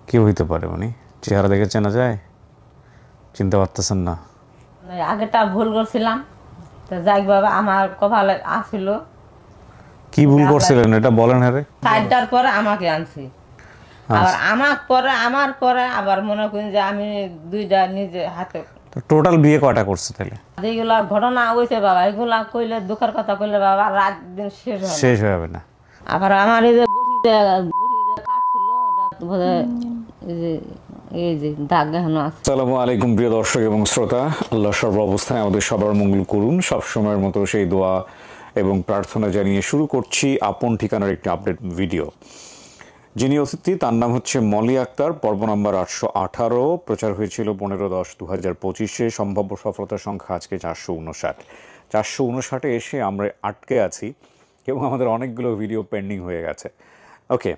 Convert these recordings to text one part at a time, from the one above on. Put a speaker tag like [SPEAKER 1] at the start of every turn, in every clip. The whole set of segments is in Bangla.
[SPEAKER 1] কি হইতে পারে উনি? চেহারা দেখে চেনা যায়? চিনতে পারতেছেন না?
[SPEAKER 2] আগেটা ভুল করছিলাম, তো যাই বাবা আমার কপালে আসছিল।
[SPEAKER 1] কি ভুল করছিলেন এটা বলেন। আরে
[SPEAKER 2] সাইডটার পরে আমাকে আনছি, আবার
[SPEAKER 1] আচ্ছা,
[SPEAKER 2] আমার পরে আবার মনে করি যে আমি দুইটা নিজে হাতে
[SPEAKER 1] তো টোটাল বিয়ে কয়টা করছে তাহলে?
[SPEAKER 2] যেগুলা ঘটনা হয়েছে বাবা, এগুলা কইলে দুঃখের কথা কইলে বাবা রাত দিন শেষ হয় না।
[SPEAKER 1] শেষ হয়ে যাবে না।
[SPEAKER 2] আবার আমার এই যে বটিতে কাটছিল, এটা বোধহয় এই যে দাগ এখনো আছে।
[SPEAKER 1] আসসালামু আলাইকুম প্রিয় দর্শক এবং শ্রোতা, আল্লাহ সর্ব অবস্থায় আমাদের সবার মঙ্গল করুন। সবসময়ের মতো সেই দোয়া এবং প্রার্থনা জানিয়ে শুরু করছি আপন ঠিকানার একটি আপডেট ভিডিও। যিনি অতিথি তার নাম হচ্ছে মলি আক্তার। পর্ব নম্বর 818, প্রচার হয়েছিল 15-10-2025। সম্ভাব্য সফলতার সংখ্যা আজকে 459। 459 এসে আমরা আটকে আছি এবং আমাদের অনেকগুলো ভিডিও পেন্ডিং হয়ে গেছে। ওকে,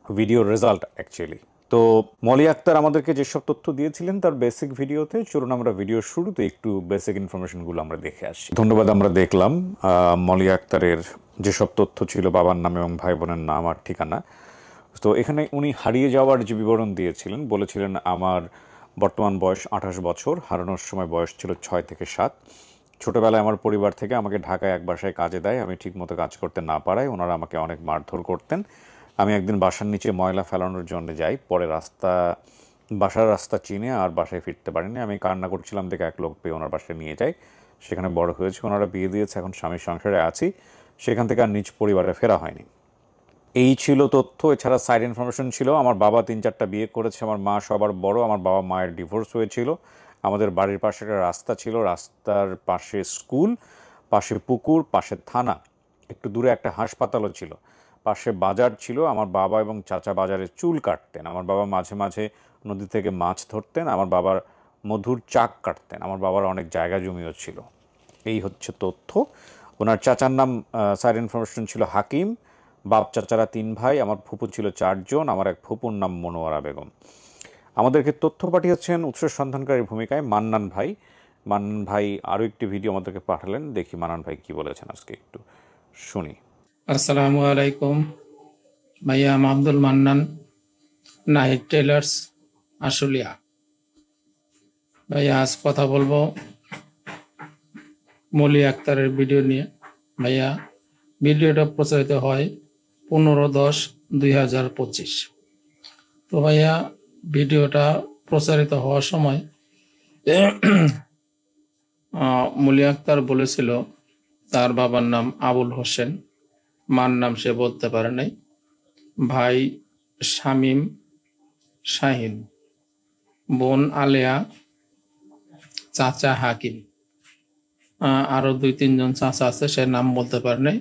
[SPEAKER 1] ভিডিওর রেজাল্ট অ্যাকচুয়ালি। তো মলি আক্তার আমাদেরকে যেসব তথ্য দিয়েছিলেন তার বেসিক ভিডিওতে, চলুন আমরা ভিডিওর শুরুতে একটু বেসিক ইনফরমেশনগুলো আমরা দেখে আসি। ধন্যবাদ। আমরা দেখলাম মলি আক্তারের যেসব তথ্য ছিল, বাবার নাম এবং ভাই বোনের নাম আর ঠিকানা। তো এখানে উনি হারিয়ে যাওয়ার যে বিবরণ দিয়েছিলেন, বলেছিলেন আমার বর্তমান বয়স 28 বছর, হারানোর সময় বয়স ছিল 6 থেকে 7। ছোটোবেলায় আমার পরিবার থেকে আমাকে ঢাকায় এক বাসায় কাজে দেয়। আমি ঠিকমতো কাজ করতে না পারায় ওনারা আমাকে অনেক মারধর করতেন। আমি একদিন বাসার নিচে ময়লা ফেলানোর জন্য যাই, পরে বাসার রাস্তা চিনে আর বাসায় ফিরতে পারিনি। আমি কান্না করছিলাম দেখে এক লোক পেয়ে ওনার বাসায় নিয়ে যাই, সেখানে বড় হয়েছে। ওনারা বিয়ে দিয়েছে, এখন স্বামীর সংসারে আছি। সেখান থেকে আর নিজ পরিবারে ফেরা হয়নি। এই ছিল তথ্য। এছাড়া সাইড ইনফরমেশন ছিল আমার বাবা 3-4টা বিয়ে করেছে, আমার মা সবার বড়। আমার বাবা মায়ের ডিভোর্স হয়েছিল। আমাদের বাড়ির পাশে একটা রাস্তা ছিল, রাস্তার পাশে স্কুল, পাশে পুকুর, পাশে থানা, একটু দূরে একটা হাসপাতালও ছিল, পাশে বাজার ছিল। আমার বাবা এবং চাচা বাজারে চুল কাটতেন। আমার বাবা মাঝে মাঝে নদী থেকে মাছ ধরতেন। আমার বাবার মধুর চাক কাটতেন। আমার বাবার অনেক জায়গা জমিও ছিল। এই হচ্ছে তথ্য। ওনার চাচার নাম, সাইড ইনফরমেশন ছিল হাকিম। বাপ চাচারা 3 ভাই, আমার ফুপু ছিল 4 জন। আমার এক ফুপুর নাম মনোয়ারা বেগম। আমাদেরকে তথ্য পাঠিয়েছেন উৎস সন্ধানকারীর ভূমিকায় মান্নান ভাই। মান্নান ভাই আরও একটি ভিডিও আমাদেরকে পাঠালেন, দেখি মান্নান ভাই কি বলেছেন, আজকে একটু শুনি।
[SPEAKER 3] আসসালামু আলাইকুম ভাইয়া, আমি আব্দুল মান্নান, নাহিদ টেলার্স, আশুলিয়া। ভাইয়া আজ কথা বলবো মলি আক্তারের ভিডিও নিয়ে। ভাইয়া ভিডিওটা প্রচারিত হয় 15-10-2025। তো ভাইয়া ভিডিওটা প্রচারিত হওয়ার সময় মলি আক্তার বলেছিল তার বাবার নাম আবুল হোসেন, মার নাম সে বলতে পারে নাই, ভাই শামীম শাহিন, বোন আলেয়া, চাচা হাকিম, আরো 2-3 জন চাচা আছে, সে নাম বলতে পারে নাই।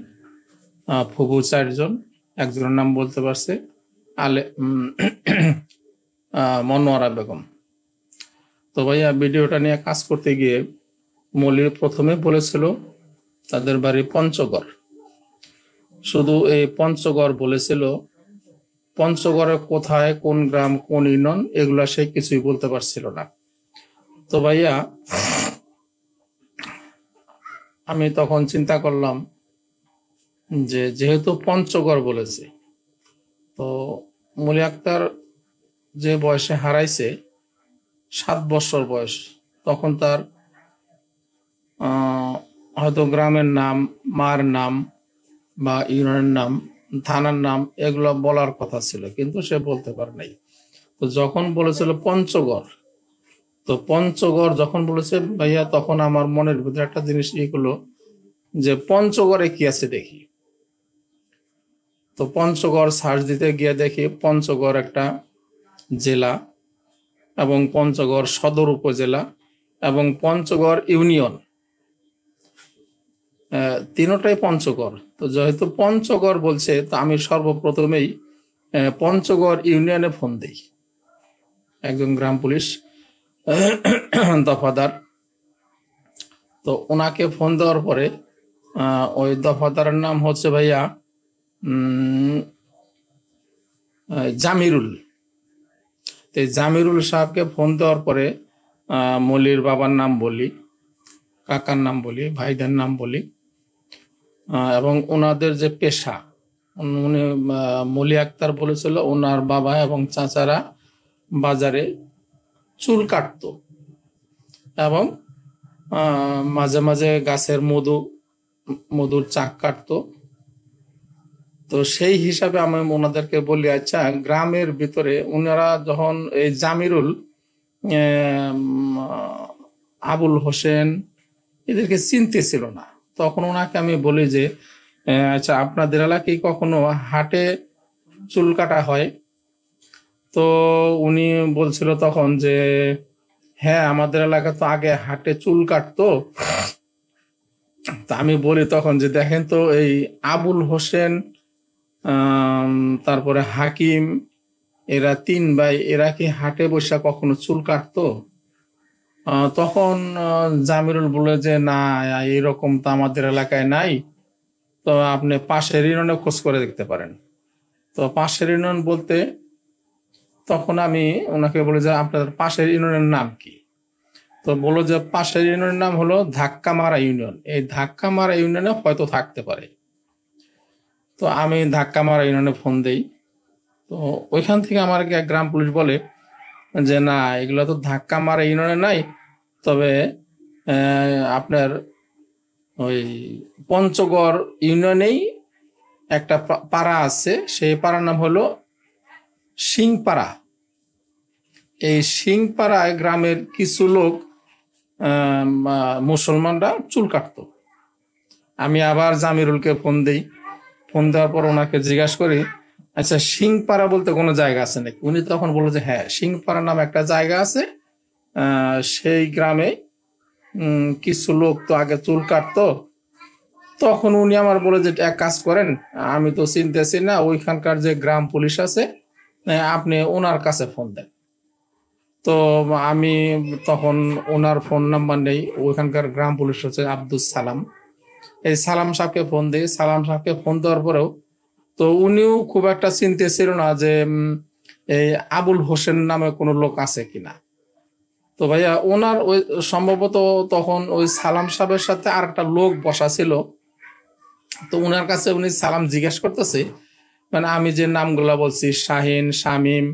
[SPEAKER 3] ফুফু 4 জন, একজনের নাম বলতে পারছে, আলে মনোয়ারা বেগম। তো ভাইয়া ভিডিওটা নিয়ে কাজ করতে গিয়ে মলির প্রথমে বলেছিল তাদের বাড়ি পঞ্চগড়। শুধু এই পঞ্চগড় বলেছিল, পঞ্চগড়ে কোথায়, কোন গ্রাম, কোন ইউনিয়ন, এগুলা সে কিছুই বলতে পারছিল না। তো ভাইয়া আমি তখন চিন্তা করলাম যে যেহেতু পঞ্চগড় বলেছে, তো মলি আক্তার যে বয়সে হারাইছে, 7 বছর বয়স, তখন তার হয়তো গ্রামের নাম, মার নাম বা ইউনিয়নের নাম, থানার নাম, এগুলো বলার কথা ছিল, কিন্তু সে বলতে পারে নাই। তো যখন বলেছিল পঞ্চগড়, তো পঞ্চগড় যখন বলেছে ভাইয়া, তখন আমার মনের ভিতরে একটা জিনিস এগুলো যে পঞ্চগড়ে কি আছে দেখি। তো পঞ্চগড় সার্চ দিতে গিয়ে দেখি পঞ্চগড় একটা জেলা, এবং পঞ্চগড় সদর উপজেলা, এবং পঞ্চগড় ইউনিয়ন, তিনটাই পঞ্চগড়। তো যেহেতু পঞ্চগড় বলছে, তো আমি সর্বপ্রথমেই পঞ্চগড় ইউনিয়নে ফোন দিই। একজন গ্রাম পুলিশ দফাদার, তো ওনাকে ফোন দেওয়ার পরে ওই দফাদারের নাম হচ্ছে ভাইয়া জামিরুল। তো জামিরুল সাহেবকে ফোন দেওয়ার পরে মলির বাবার নাম বলি, কাকার নাম বলি, ভাইদের নাম বলি, এবং ওনাদের যে পেশা, উনি মলি আক্তার বলেছিল ওনার বাবা এবং চাচারা বাজারে চুল কাটতো এবং মাঝে মাঝে গাছের মধুর চাক কাটতো। তো সেই হিসাবে আমি ওনাদেরকে বলি, আচ্ছা গ্রামের ভিতরে ওনারা যখন এই জামিরুল, আবুল হোসেন এদেরকে চিনতে ছিল না, তখন ওনাকে আমি বলি যে আচ্ছা আপনাদের এলাকায় কখনো হাটে চুল কাটা হয়? তো উনি বলছিল তখন যে হ্যাঁ আমাদের এলাকা তো আগে হাটে চুল কাটতো। তা আমি বলি তখন যে দেখেন তো এই আবুল হোসেন, তারপরে হাকিম, এরা 3 ভাই, এরা কি হাটে বসে কখনো চুল কাটতো? তখন জামিরুল বলে যে না, এরকম তো আমাদের এলাকায় নাই, তো আপনি পাশের ইউনিয়নে খোঁজ করে দেখতে পারেন। তো পাশের ইউনিয়ন বলতে তখন আমি ওনাকে বলি যে আপনাদের পাশের ইউনিয়নের নাম কি? তো বললো যে পাশের ইউনিয়নের নাম হলো ধাক্কামারা ইউনিয়ন, এই ধাক্কামারা ইউনিয়নে হয়তো থাকতে পারে। তো আমি ধাক্কামারা ইউনিয়নে ফোন দেই। তো ওইখান থেকে আমার এক গ্রাম পুলিশ বলে যে না, এগুলো তো ধাক্কামারা ইউনিয়নে নাই, তবে আপনার ওই পঞ্চগড় ইউনিয়নেই একটা পাড়া আছে, সেই পাড়ার নাম হলো সিংপাড়া। এই সিংপাড়ায় গ্রামের কিছু লোক মুসলমানরা চুল কাটতো। আমি আবার জামিরুলকে ফোন দেই। ফোন দেওয়ার পর ওনাকে জিজ্ঞাসা করি, আচ্ছা সিংপাড়া বলতে কোনো জায়গা আছে নাকি? উনি তখন বললো যে হ্যাঁ, সিংপাড়া নামে একটা জায়গা আছে, সেই গ্রামে কিছু লোক তো আগে চুল কাটতো। তখন উনি আমার বলে যে এক কাজ করেন, আমি তো চিনতেছি না, ওইখানকার যে গ্রাম পুলিশ আছে আপনি ওনার কাছে ফোন দেন। তো আমি তখন ওনার ফোন নাম্বার নেই, ওইখানকার গ্রাম পুলিশ হচ্ছে আব্দুল সালাম, এই সালাম সাহেবকে ফোন দিই। সালাম সাহেবকে ফোন দেওয়ার পরেও তো উনিও খুব একটা চিনতে ছিল না যে এই আবুল হোসেন নামে কোনো লোক আছে কিনা। তো ভাইয়া ওনার ওই সম্ভবত তখন ওই সালাম সাহেবের সাথে আর একটা লোক বসা ছিল। তো উনার কাছে উনি সালাম জিজ্ঞেস করতেছে, মানে আমি যে নামগুলা বলছি, শাহিন, শামীম,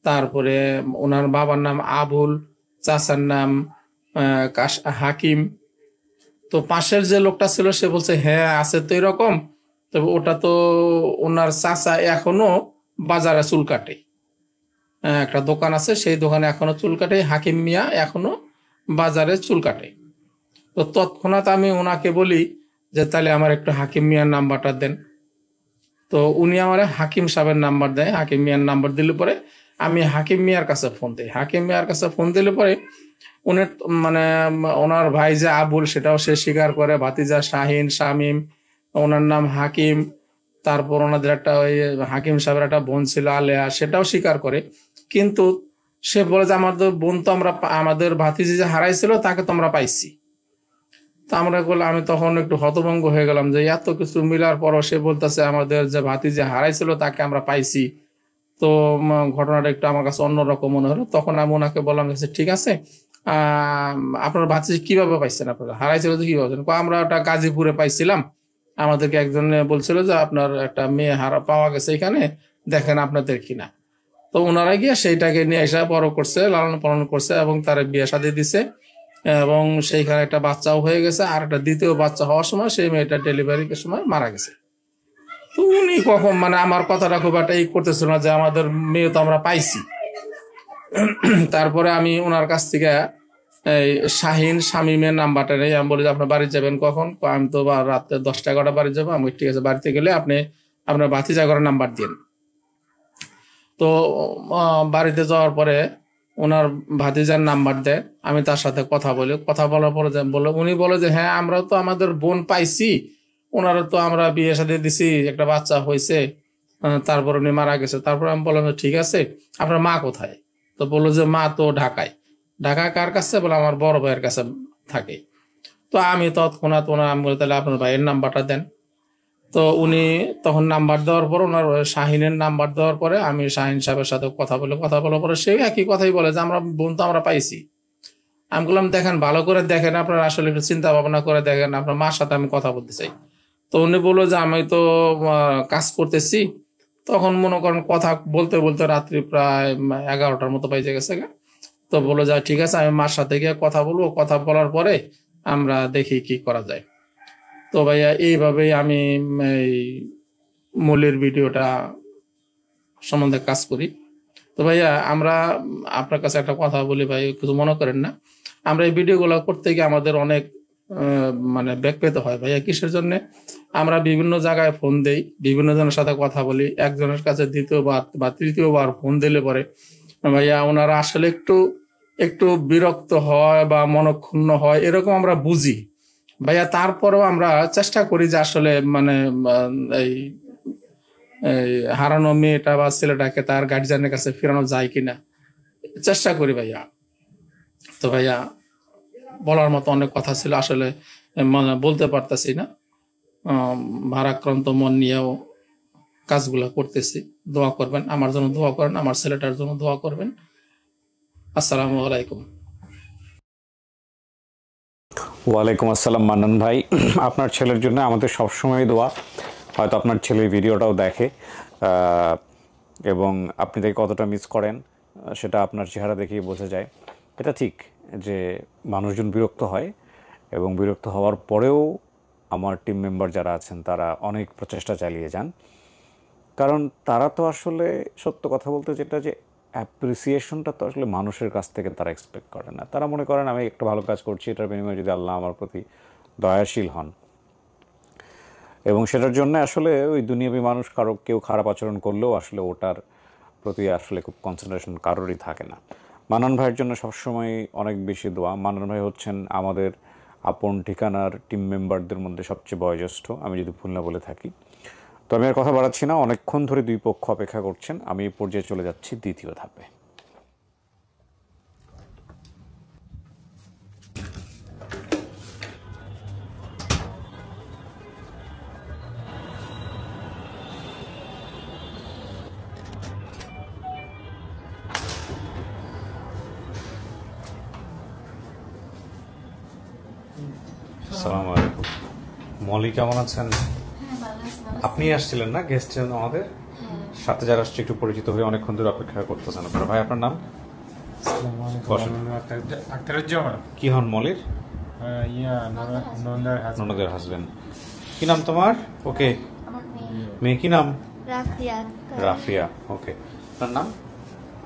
[SPEAKER 3] তারপরে ওনার বাবার নাম আবুল, চাচার নাম হাকিম। তো পাশের যে লোকটা ছিল সে বলছে হ্যাঁ আছে তো এরকম, তবে ওটা তো ওনার চাচা এখনো বাজারে চুল কাটে, একটা দোকান আছে সেই দোকানে এখনো চুল কাটে, হাকিম মিয়া এখনো বাজারে চুল কাটে। তো তৎক্ষণাৎ আমি ওনাকে বলি যে তাহলে আমার একটু হাকিম মিয়ার নাম্বারটা দেন। তো উনি আমার হাকিম সাহেবের নাম্বার দেয়। হাকিম মিয়ার নাম্বার দিলে পরে আমি হাকিম মিয়ার কাছে ফোন দিই। হাকিম মিয়ার কাছে ফোন দিলে পরে উনি মানে ওনার ভাই যে আবুল সেটাও সে স্বীকার করে, ভাতিজা শাহিন, শামীম, ওনার নাম হাকিম, তারপর ওনাদের একটা ওই হাকিম সাহেবের একটা বোন ছিল আলেয়া, সেটাও স্বীকার করে। কিন্তু সে বলে যে আমাদের বোন তো আমরা, আমাদের ভাতিজি যে হারাইছিল তাকে তো আমরা পাইছি। তা আমরা বললাম, আমি তখন একটু হতভঙ্গ হয়ে গেলাম যে এত কিছু মিলার পরও সে বলতেছে আমাদের যে ভাতিজি হারাইছিল তাকে আমরা পাইছি। তো ঘটনাটা একটু আমার কাছে অন্যরকম মনে হলো। তখন আমি ওনাকে বললাম যে ঠিক আছে, আপনার ভাতিজি কিভাবে পাইছেন, আপনারা হারাইছিল যে কিভাবে? আমরা ওটা গাজীপুরে পাইছিলাম, আমাদেরকে একজন বলছিল যে আপনার একটা মেয়ে পাওয়া গেছে এখানে, দেখেন আপনাদের কিনা। তো ওনারা গিয়ে সেইটাকে নিয়ে এসে বড় করছে, লালন পালন করছে এবং তার বিয়ে শাদী দিছে এবং সেইখানে একটা বাচ্চাও হয়ে গেছে। আর একটা দ্বিতীয় বাচ্চা হওয়ার সময় সেই মেয়েটা ডেলিভারির সময় মারা গেছে। তো উনি কখন মানে আমার কথাটা খুব একটা ই করতেছিল না যে আমাদের মেয়ে তো আমরা পাইছি। তারপরে আমি ওনার কাছ থেকে এই শাহিন শামীমের নাম্বারটা নেই। আমি বলি যে আপনার বাড়ি যাবেন কখন? আমি তো রাত্রে 10টা-11টা বাড়ি যাবো। আমি ঠিক আছে, বাড়িতে গেলে আপনি আপনার ভাতিজা ঘরের নাম্বার দিন। তো বাড়িতে যাওয়ার পরে ওনার ভাতিজার নাম্বার দেয়, আমি তার সাথে কথা বলি। কথা বলার পরে উনি বলে যে হ্যাঁ আমরাও তো আমাদের বোন পাইছি, ওনারা তো আমরা বিয়ে শাদী দিছি, একটা বাচ্চা হয়েছে, তারপর উনি মারা গেছে। তারপর আমি বললাম ঠিক আছে, আপনার মা কোথায়? তো বললো যে মা তো ঢাকায়। ঢাকায় কার কাছে? বলে আমার বড় ভাইয়ের কাছে থাকে। তো আমি তৎক্ষণাৎ আমি বলি তাহলে আপনার ভাইয়ের নাম্বারটা দেন। তো উনি তখন নাম্বার দেওয়ার পর ওনার শাহিনের নাম্বার দেওয়ার পরে আমি শাহিন সাহেবের সাথে কথা বলার পরে সে একই কথাই বলে যে আমরা বোন তো আমরা পাইছি। আমি বললাম দেখেন ভালো করে দেখেন, আপনার আসলে একটু চিন্তা ভাবনা করে দেখেন, আপনার মার সাথে আমি কথা বলতে চাই। তো উনি বললো যে আমি তো কাজ করতেছি। তখন মনে করেন কথা বলতে বলতে রাত্রি প্রায় 11টার মতো বাইজে গেছে গা। তো বললো যে ঠিক আছে, আমি মার সাথে গিয়ে কথা বলবো, কথা বলার পরে আমরা দেখি কি করা যায়। তো ভাইয়া এইভাবেই আমি এই মূলের ভিডিওটা সম্বন্ধে কাজ করি। তো ভাইয়া আমরা আপনার কাছে একটা কথা বলি ভাই, কিছু মনে করেন না। আমরা এই ভিডিওগুলো করতে গিয়ে আমাদের অনেক মানে ব্যাক পেতে হয় ভাইয়া। কিসের জন্য? আমরা বিভিন্ন জায়গায় ফোন দেই, বিভিন্ন জনের সাথে কথা বলি, একজনের কাছে দ্বিতীয়বার বা তৃতীয়বার ফোন দিলে পরে ভাইয়া ওনারা আসলে একটু একটু বিরক্ত হয় বা মনক্ষুণ্ণ হয়, এরকম আমরা বুঝি ভাইয়া। তারপরেও আমরা চেষ্টা করি যে আসলে মানে এই এই হারানো মেয়েটা বা ছেলেটাকে তার গার্জিয়ানের কাছে ফেরানো যায় কিনা চেষ্টা করি ভাইয়া। তো ভাইয়া বলার মতো অনেক কথা ছিল, আসলে মানে বলতে পারতাছি না। ভারাক্রান্ত মন নিয়েও কাজগুলো করতেছি। দোয়া করবেন, আমার জন্য দোয়া করেন, আমার ছেলেটার জন্য দোয়া করবেন। আসসালামু আলাইকুম।
[SPEAKER 1] ওয়ালাইকুম আসসালাম মান্নান ভাই, আপনার ছেলের জন্য আমাদের সবসময় দোয়া। হয়তো আপনার ছেলে ভিডিওটাও দেখে এবং আপনি তাকে কতটা মিস করেন সেটা আপনার চেহারা দেখেই বোঝা যায়। এটা ঠিক যে মানুষজন বিরক্ত হয় এবং বিরক্ত হওয়ার পরেও আমার টিম মেম্বার যারা আছেন তারা অনেক প্রচেষ্টা চালিয়ে যান, কারণ তারা তো আসলে সত্য কথা বলতে যেটা যে অ্যাপ্রিসিয়েশনটা তো আসলে মানুষের কাছ থেকে তারা এক্সপেক্ট করে না। তারা মনে করেন আমি একটা ভালো কাজ করছি, এটার বিনিময়ে যদি আল্লাহ আমার প্রতি দয়াশীল হন, এবং সেটার জন্য আসলে ওই দুনিয়াবি মানুষ কেউ খারাপ আচরণ করলেও আসলে ওটার প্রতি আসলে খুব কনসেন্ট্রেশন কারোরই থাকে না। মান্নান ভাইয়ের জন্য সবসময় অনেক বেশি দোয়া। মান্নান ভাই হচ্ছেন আমাদের আপন ঠিকানার টিম মেম্বারদের মধ্যে সবচেয়ে বয়োজ্যেষ্ঠ, আমি যদি ভুল না বলে থাকি। তো আমি আর কথা বাড়াচ্ছি না, অনেকক্ষণ ধরে দুই পক্ষ অপেক্ষা করছেন, আমি এই পর্যায়ে চলে যাচ্ছি দ্বিতীয় ধাপে। আসসালামু আলাইকুম। মলি কেমন আছেন? আপনি আসছিলেন না, গেস্ট ছিলেন আমাদের সাথে, যারা আসছে একটু পরিচিত হয়ে অনেকক্ষণ ধরে অপেক্ষা করতেছেন আপনারা। ভাই আপনার নাম? কি হন মলির? ননদের হাজবেন্ড। কি নাম তোমার? ওকে, মেয়ে কি নাম?
[SPEAKER 4] রাফিয়া।
[SPEAKER 1] রাফিয়া, ওকে। আপনার নাম?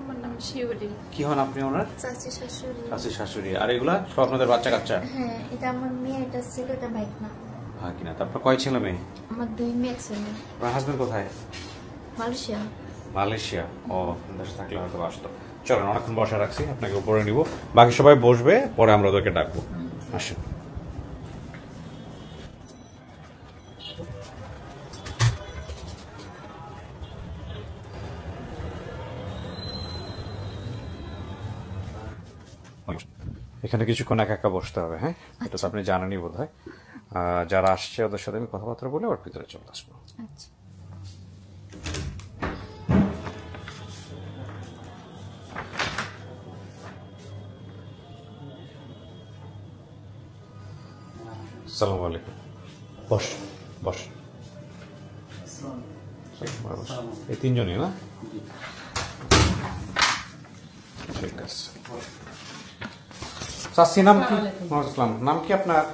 [SPEAKER 4] আমার নাম শিউলি।
[SPEAKER 1] কি হন আপনি ওনার?
[SPEAKER 4] চাচি শাশুড়ি।
[SPEAKER 1] চাচি শাশুড়ি। আর এগুলা সব আপনাদের বাচ্চা কাচ্চা?
[SPEAKER 4] হ্যাঁ, এটা আমার মেয়ে, এটা ছিল, এটা বাইক না।
[SPEAKER 1] হ্যাঁ কিনা। তারপর কয় ছেলে মেয়ে?
[SPEAKER 4] আমার 2 মেয়ে, 1 ছেলে।
[SPEAKER 1] আপনার হাজবেন্ড কোথায়?
[SPEAKER 4] মালয়েশিয়া।
[SPEAKER 1] মালয়েশিয়া। ও, দেশে থাকলে হয়তো আসতো। চলেন, অনেকক্ষণ বসা রাখছি, আপনাকে উপরে নিব, বাকি সবাই বসবে, পরে আমরা ওদেরকে ডাকবো। আসেন। এখানে কিছুক্ষণ একা একা বসতে হবে, হ্যাঁ? এটা তো আপনি জানেনই বোধ হয়। যারা আসছে ওদের সাথে আমি কথাবার্তা বলে ওর ভিতরে চলে আসবো।
[SPEAKER 4] আচ্ছা।
[SPEAKER 1] আসসালামু আলাইকুম। বস বস। এই তিনজনই না? ঠিক আছে। চাচি নাম কি? আসসালাম। নাম কি আপনার?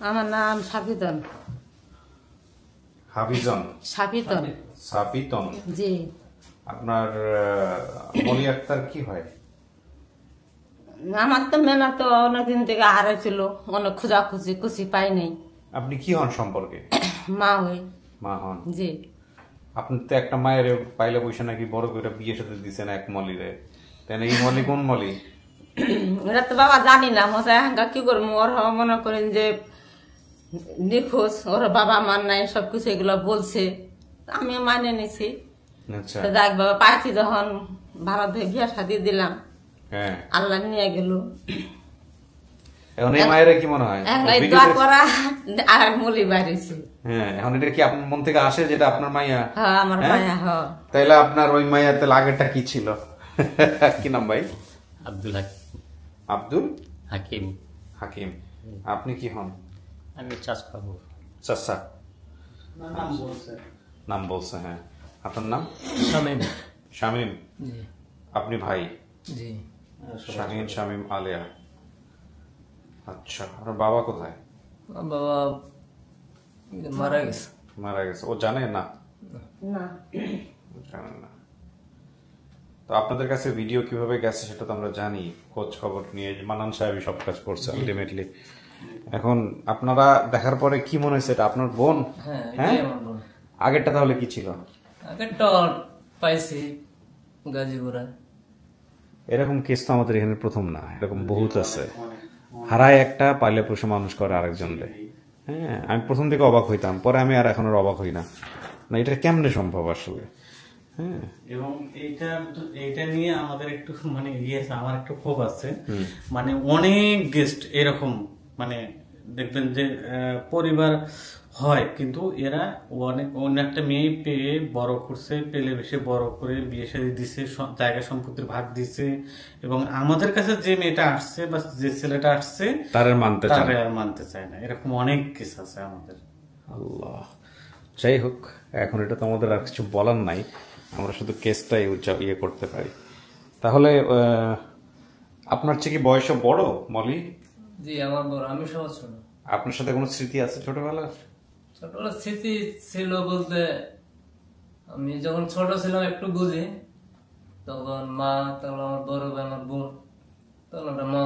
[SPEAKER 2] আমার নাম সাফিতন।
[SPEAKER 1] হাফিজন।
[SPEAKER 2] সাফিতন।
[SPEAKER 1] সাফিতন।
[SPEAKER 2] জি।
[SPEAKER 1] আপনার মলি আক্তার কি হয়?
[SPEAKER 2] আমার তো মেনা তো অনেকদিন থেকে হারাইছিল, অনেক খোঁজাখুঁজি কুচি পাই নাই।
[SPEAKER 1] আপনি কি হন সম্পর্কে?
[SPEAKER 2] মা হই।
[SPEAKER 1] মা হন।
[SPEAKER 2] জি।
[SPEAKER 1] আপনি তো একটা মায়ের পাইলে পয়সা নাকি বড় করে বিয়ে সাথে দিচ্ছেন এক মলিরে, তাই না? এই মলি কোন মলি?
[SPEAKER 2] এটা তো বাবা জানি না, মশাই কি করবো। ওর মনে করেন যে নিখোঁজ, ওর বাবা মান নাই, সবকিছু এগুলো বলছে, আমি মানে নিছি।
[SPEAKER 1] আচ্ছা।
[SPEAKER 2] তো যাক বাবা পাইছি যখন, ভারত বিয়ে শাদি দিলাম,
[SPEAKER 1] হ্যাঁ।
[SPEAKER 2] আল্লাহ নিয়ে গেল।
[SPEAKER 1] এখন এই মায়ের কি মনে হয়?
[SPEAKER 2] দোয়া করা আর মলি বাড়িছে।
[SPEAKER 1] হ্যাঁ, এখন এটা কি আপনার মন থেকে আসে যেটা আপনার মাইয়া?
[SPEAKER 2] হ্যাঁ, আমার মায়া। হ্যাঁ।
[SPEAKER 1] তাইলে আপনার ওই মাইয়া তাহলে আগেরটা কি ছিল? কি নাম ভাই?
[SPEAKER 5] আব্দুল হাকিম।
[SPEAKER 1] আব্দুল
[SPEAKER 5] হাকিম।
[SPEAKER 1] হাকিম। আপনি কি হন?
[SPEAKER 5] আমি চাষ পাবো।
[SPEAKER 1] চাচা। নাম বলছে, হ্যাঁ। আপনার নাম?
[SPEAKER 5] শামীম।
[SPEAKER 1] শামীম।
[SPEAKER 5] জি
[SPEAKER 1] আপনি ভাই?
[SPEAKER 5] জি।
[SPEAKER 1] শাহিন, শামীম, আলেয়া। আচ্ছা, আপনার বাবা কোথায়?
[SPEAKER 5] আমার বাবা মারা গেছে।
[SPEAKER 1] মারা গেছে। ও জানে না?
[SPEAKER 2] না
[SPEAKER 1] জানে না। তো আপনাদের কাছে ভিডিও কিভাবে গেছে সেটা তো আমরা জানি, খোঁজ খবর নিয়ে মানান সাহেবই সব কাজ করছে আলটিমেটলি। এখন আপনারা দেখার পরে কি মনে হয়েছে, এটা আপনার বোন?
[SPEAKER 5] হ্যাঁ
[SPEAKER 1] হ্যাঁ,
[SPEAKER 5] এটাই আমার বোন।
[SPEAKER 1] আগেরটা তাহলে কি ছিল?
[SPEAKER 5] আগেরটা পাইছি গাজীপুরে।
[SPEAKER 1] এরকম কেস তো আমাদের এখানে প্রথম না, এরকম বহুত আছে। হারায় একটা, পাইলে পশু মানুষ করে আরেকজন রে। হ্যাঁ, আমি প্রথম থেকে অবাক হইতাম, পরে আমি আর এখন আর অবাক হই না। না, এটা কেমনে সম্ভব আসলে? হ্যাঁ,
[SPEAKER 6] এবং এইটা নিয়ে আমাদের একটু মানে আমার একটু ক্ষোভ আছে। মানে অনেক গেস্ট এরকম মানে দেখবেন যে পরিবার হয়, কিন্তু এরা অন্য একটা মেয়ে পেয়ে বড় করছে, পেলে বেশি বড় করে বিয়ে শাদী দিছে, জায়গা সম্পত্তির ভাগ দিছে, এবং আমাদের কাছে যে মেয়েটা আসছে বা যে ছেলেটা আসছে
[SPEAKER 1] তার আর
[SPEAKER 6] মানতে চায় না। এরকম অনেক কেস আছে আমাদের।
[SPEAKER 1] আল্লাহ, যাই হোক, এখন এটা তো আমাদের আর কিছু বলার নাই, আমরা শুধু কেসটাই ইয়ে করতে পারি। তাহলে আপনার চেয়ে কি বয়সে বড় মলি?
[SPEAKER 5] জি আমার বড়, আমি সহ ছোট।
[SPEAKER 1] আপনার সাথে কোনো স্মৃতি আছে ছোটবেলার?
[SPEAKER 5] ছোটবেলার স্মৃতি ছিল বলতে, আমি যখন ছোট ছিলাম একটু বুঝি, তখন মা, তখন আমার বড় ভাই, আমার বোন, তখন আমরা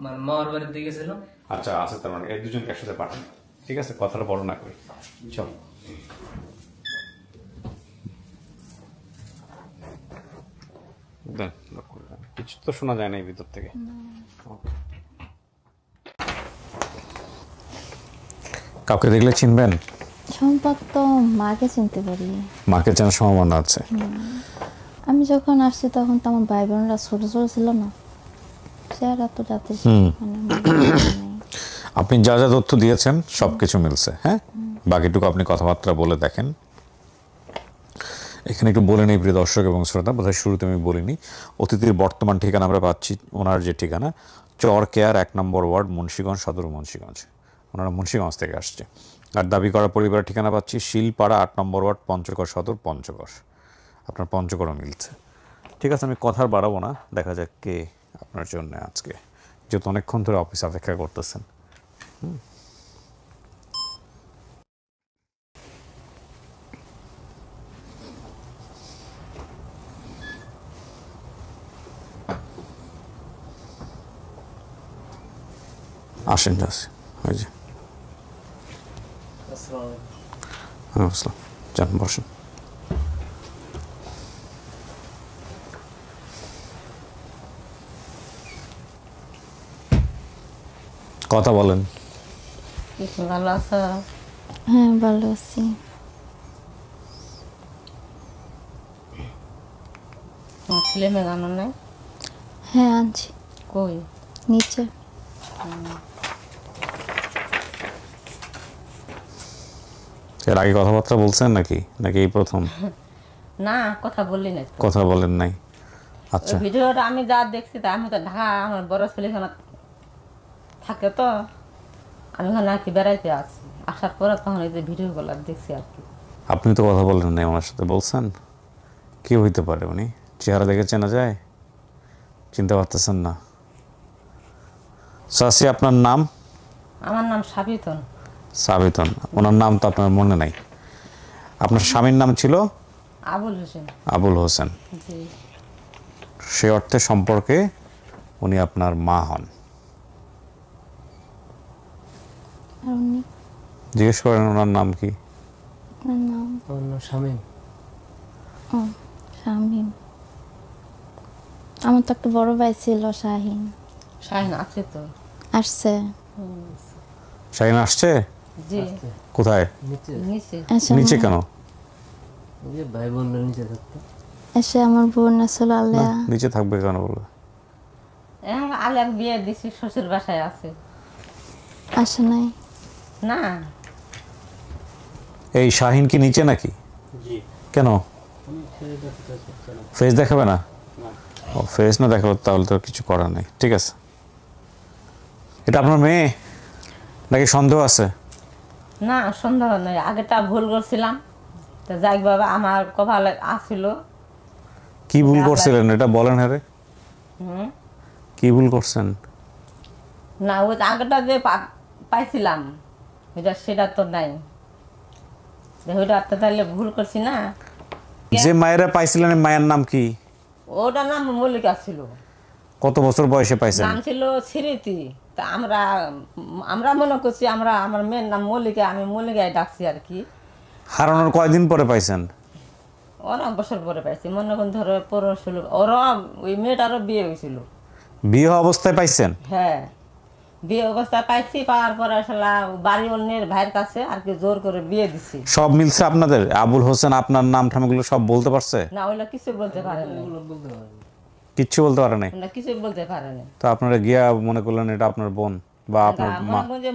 [SPEAKER 5] মামার বাড়িতে গেছিলাম।
[SPEAKER 1] আচ্ছা, আছে তার মানে এই দুজনকে একসাথে পাঠান। ঠিক আছে, কথাটা বড় না করি, চল। কিছু তো শোনা যায় না এই ভিতর থেকে। কাউকে দেখলে চিনবেন?
[SPEAKER 7] সম্পদ তো মাকে চিনতে পারি।
[SPEAKER 1] মাকে চেনার সম্ভাবনা আছে।
[SPEAKER 7] আমি যখন আসছি তখন তো আমার ভাই বোনরা ছোট ছোট ছিল না, চেহারা তো যাতে
[SPEAKER 1] আপনি যা যা তথ্য দিয়েছেন সবকিছু মিলছে। হ্যাঁ, বাকিটুকু আপনি কথাবার্তা বলে দেখেন। এখানে একটু বলে নেই প্রিয় দর্শক এবং শ্রোতা, বোধহয় শুরুতে আমি বলিনি, অতিথির বর্তমান ঠিকানা আমরা পাচ্ছি, ওনার যে ঠিকানা চর কেয়ার 1 নম্বর ওয়ার্ড, মুন্সিগঞ্জ সদর, মুন্সিগঞ্জ। ওনারা মুন্সিগঞ্জ থেকে আসছে। আর দাবি করা পরিবারের ঠিকানা পাচ্ছি শিলপাড়া 8 নম্বর ওয়ার্ড, পঞ্চগড় সদর, পঞ্চগড়। আপনার পঞ্চগড়ও মিলছে। ঠিক আছে, আমি কথা বাড়াবো না, দেখা যাক কে আপনার জন্য আজকে, যেহেতু অনেকক্ষণ ধরে অফিস অপেক্ষা করতেছেন। আসেন, যাচ্ছি, ওই যে হ্যাঁ, বুঝলাম, যান বসেন। কথা বলেন।
[SPEAKER 2] ভালো আছো?
[SPEAKER 7] হ্যাঁ ভালো আছি।
[SPEAKER 2] তোমার ছেলে মেয়ে জানো না?
[SPEAKER 7] হ্যাঁ আনছি,
[SPEAKER 2] কই?
[SPEAKER 7] নিচে।
[SPEAKER 1] এর আগে কথাবার্তা বলছেন নাকি নাকি এই প্রথম?
[SPEAKER 2] না, কথা বললি না তো।
[SPEAKER 1] কথা বলেন নাই? আচ্ছা,
[SPEAKER 2] ওই ভিডিওটা আমি যা দেখছি, তা আমি তো ঢাকা, আমার বড় ছেলে এখানে থাকে, তো আমি ওখানে আর কি বেড়াইতে আসি, আসার পরে তখন এই যে ভিডিওগুলো দেখছি আর কি।
[SPEAKER 1] আপনি তো কথা বলেন নাই ওনার সাথে, বলছেন কি হইতে পারে? উনি চেহারা দেখে চেনা যায়? চিনতে পারতেছেন না? চাচি, আপনার নাম?
[SPEAKER 2] আমার নাম সাবিতন।
[SPEAKER 1] সাবিতন। ওনার নাম তো আপনার মনে নাই। আপনার স্বামীর নাম ছিল?
[SPEAKER 2] আবুল হোসেন।
[SPEAKER 1] আবুল হোসেন।
[SPEAKER 2] জি।
[SPEAKER 1] সে অর্থে সম্পর্কে উনি আপনার মা হন।
[SPEAKER 7] আর উনি?
[SPEAKER 1] জিজ্ঞেস করেন ওনার নাম কি?
[SPEAKER 7] ওনার নাম?
[SPEAKER 5] আমার নাম শামীম।
[SPEAKER 7] ও শামীম। আমার তো একটা বড় ভাই ছিল শাহিন।
[SPEAKER 2] শাহিন আছে তো?
[SPEAKER 7] আসছে।
[SPEAKER 1] শাহিন আসছে?
[SPEAKER 2] জি।
[SPEAKER 1] কোথায়?
[SPEAKER 5] নিচে।
[SPEAKER 2] নিচে।
[SPEAKER 7] এসে
[SPEAKER 1] নিচে কেন?
[SPEAKER 5] ওই যে ভাই বোনরা নিচে থাকতো।
[SPEAKER 7] এসে আমার বোন আসলে
[SPEAKER 1] না,
[SPEAKER 7] আলেয়া।
[SPEAKER 1] নিচে থাকবে কেন বলবে?
[SPEAKER 2] এখন আলেক বিয়ে দিছি, শ্বশুর বাসায় আছে।
[SPEAKER 7] আসে নাই?
[SPEAKER 2] না।
[SPEAKER 1] এই শাহিন কি নিচে নাকি? কেন? ফেস দেখাবে না? ও, ফেস না দেখাবো তাহলে তো কিছু করার নেই। ঠিক আছে, এটা আপনার মেয়ে নাকি সন্দেহ আছে?
[SPEAKER 2] না সন্দেহ নয়, আগেটা ভুল করছিলাম। তো যাই বাবা, আমার কপালে আসছিল।
[SPEAKER 1] কি ভুল করছিলেন এটা বলেন। হ্যাঁ রে,
[SPEAKER 2] হুম,
[SPEAKER 1] কি ভুল করছেন?
[SPEAKER 2] না ওই আগেটা যে পাইছিলাম সেটা তো নাই। ওইটা তো তাহলে ভুল করছি না।
[SPEAKER 1] যে মায়েরা পাইছিলেন এই মায়ের নাম কি?
[SPEAKER 2] ওটার নাম মল্লিকা ছিল,
[SPEAKER 1] কত বছর বয়সে পাইছেন?
[SPEAKER 2] নাম ছিল স্মৃতি। তা আমরা মনে করছি আমার মেয়ের নাম মল্লিকা, আমি মল্লিকায় ডাকছি আর কি।
[SPEAKER 1] হারানোর কয়দিন পরে পাইছেন?
[SPEAKER 2] অনেক বছর পরে পাইছি, মনে করেন ধরো 15-16। ওরা ওই মেয়েটারও বিয়ে হয়েছিল।
[SPEAKER 1] বিয়ে অবস্থায় পাইছেন?
[SPEAKER 2] হ্যাঁ, বিয়ে অবস্থায় পাইছি। পাওয়ার পরে আসলে বাড়ি অন্যের ভাইয়ের কাছে আর কি জোর করে বিয়ে দিছি।
[SPEAKER 1] সব মিলছে আপনাদের? আবুল হোসেন আপনার নাম ঠামগুলো সব বলতে পারছে?
[SPEAKER 2] না ওইগুলো কিছু বলতে পারে না,
[SPEAKER 1] কিচ্ছু বলতে পারে নাই?
[SPEAKER 2] ওগুলো কিছু বলতে পারে না।
[SPEAKER 1] তো আপনারা গিয়া মনে করলেন এটা আপনার বোন বা আপনার মা?
[SPEAKER 2] মনে করেন যে